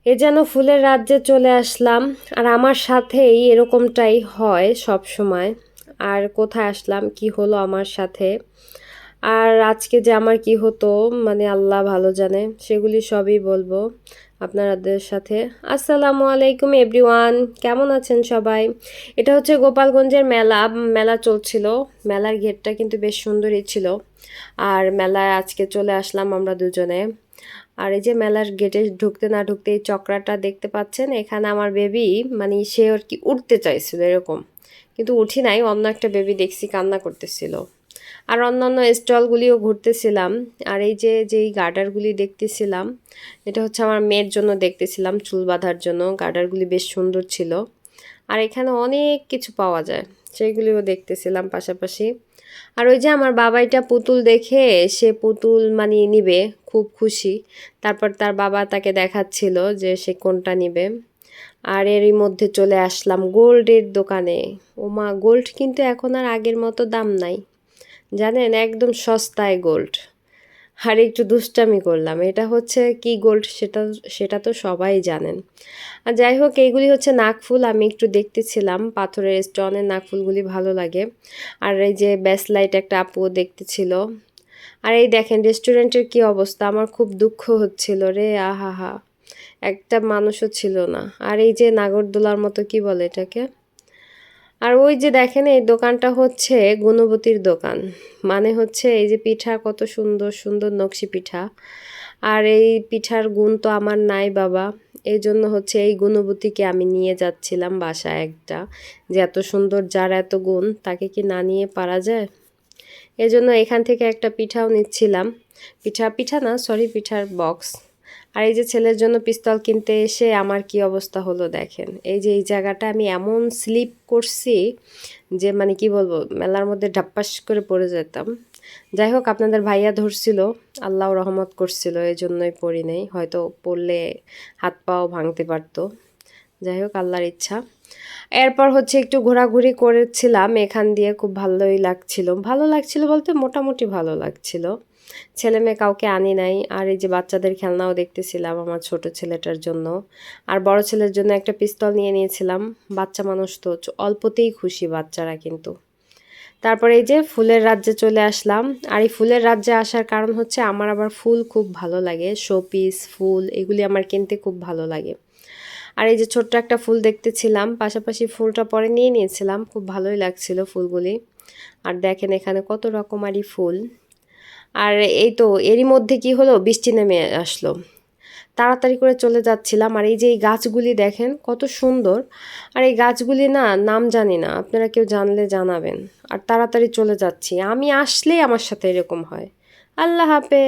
এ যেন ফুলের রাজ্যে চলে আসলাম। আর আমার সাথেই এরকমটাই হয় সব সময়। আর কোথায় আসলাম, কি হলো আমার সাথে, আর আজকে যে আমার কি হতো, মানে আল্লাহ ভালো জানে, সেগুলি সবই বলবো আপনাদের সাথে। আসসালামু আলাইকুম এভরিওয়ান, কেমন আছেন সবাই? এটা হচ্ছে গোপালগঞ্জের মেলা। মেলা চলছিল। মেলার গেটটা কিন্তু বেশ সুন্দরই ছিল। আর মেলায় আজকে চলে আসলাম আমরা দুজনে। আর এই যে মেলার গেটে ঢুকতে না ঢুকতে এই চক্রাটা দেখতে পাচ্ছেন, এখানে আমার বেবি, মানে সে আর কি উঠতে চাইছিল এরকম, কিন্তু উঠি নাই। অন্য একটা বেবি দেখছি কান্না করতেছিল। আর অন্যান্য স্টলগুলিও ঘুরতেছিলাম। আর এই যে যেই গার্ডারগুলি দেখতেছিলাম, এটা হচ্ছে আমার মেয়ের জন্য দেখতেছিলাম, চুল বাঁধার জন্য। গার্ডারগুলি বেশ সুন্দর ছিল। আর এখানে অনেক কিছু পাওয়া যায়, সেইগুলিও দেখতেছিলাম পাশাপাশি। আর ওই যে আমার বাবাইটা পুতুল দেখে, সে পুতুল মানে নিবে, খুব খুশি। তারপর তার বাবা তাকে দেখাচ্ছিল যে সে কোনটা নিবে। আর এরই মধ্যে চলে আসলাম গোল্ডের দোকানে। ওমা, গোল্ড কিন্তু এখন আর আগের মতো দাম নাই, জানেন, একদম সস্তায় গোল্ড। আর একটু দুষ্টামি করলাম, এটা হচ্ছে কি গোল্ড সেটা সেটা তো সবাই জানেন। আর যাই হোক, এইগুলি হচ্ছে নাকফুল। আমি একটু দেখতেছিলাম, পাথরের স্টোনের নাকফুলগুলি ভালো লাগে। আর এই যে ব্যাসলাইট একটা আপুও দেখতেছিল। আর এই দেখেন রেস্টুরেন্টের কি অবস্থা, আমার খুব দুঃখ হচ্ছিল রে, আহা, একটা মানুষও ছিল না। আর এই যে নাগরদোলার মতো, কি বলে এটাকে। আর ওই যে দেখেন এই দোকানটা হচ্ছে গুণবতীর দোকান। মানে হচ্ছে এই যে পিঠা, কত সুন্দর সুন্দর নকশি পিঠা। আর এই পিঠার গুণ তো আমার নাই বাবা। এই জন্য হচ্ছে এই গুণবতীকে আমি নিয়ে যাচ্ছিলাম বাসায় একটা, যে এত সুন্দর যার এত গুণ, তাকে কি না নিয়ে পারা যায়। এজন্য এখান থেকে একটা পিঠাও নিচ্ছিলাম। পিঠা পিঠা না, সরি, পিঠার বক্স। আর এই যে ছেলের জন্য পিস্তল কিনতে এসে আমার কি অবস্থা হলো দেখেন। এই যে এই জায়গাটা আমি এমন স্লিপ করছি যে মানে কি বলবো, মেলার মধ্যে ঢাপ্পাস করে পড়ে যেতাম। যাই হোক, আপনাদের ভাইয়া ধরছিল, আল্লাহ রহমত করছিল, এই জন্যই পড়ি নাই, হয়তো পড়লে হাত পাও ভাঙতে পারতো। যাই হোক, আল্লাহর ইচ্ছা। এরপর হচ্ছে একটু ঘোরাঘুরি করেছিলাম এখান দিয়ে, খুব ভালোই লাগছিল। ভালো লাগছিল বলতে মোটামুটি ভালো লাগছিল। ছেলে মেয়ে কাউকে আনি নাই। আর এই যে বাচ্চাদের খেলনাও দেখতেছিলাম আমার ছোট ছেলেটার জন্য। আর বড় ছেলের জন্য একটা পিস্তল নিয়ে নিয়েছিলাম। বাচ্চা মানুষ তো অল্পতেই খুশি বাচ্চারা কিন্তু। তারপরে এই যে ফুলের রাজ্যে চলে আসলাম। আর এই ফুলের রাজ্যে আসার কারণ হচ্ছে আমার আবার ফুল খুব ভালো লাগে, শোপিস ফুল এগুলি আমার কিনতে খুব ভালো লাগে। আর এই যে ছোট্ট একটা ফুল দেখতেছিলাম, পাশাপাশি ফুলটা পরে নিয়ে নিয়েছিলাম, খুব ভালোই লাগছিল ফুলগুলি। আর দেখেন এখানে কত রকমারি ফুল। আর এই তো এরই মধ্যে কি হলো, বৃষ্টি নেমে আসলো। তাড়াতাড়ি করে চলে যাচ্ছিলাম। আর এই যে এই গাছগুলি দেখেন কত সুন্দর। আর এই গাছগুলি না, নাম জানি না, আপনারা কেউ জানলে জানাবেন। আর তাড়াতাড়ি চলে যাচ্ছি, আমি আসলেই আমার সাথে এরকম হয়। আল্লাহ হাফেজ।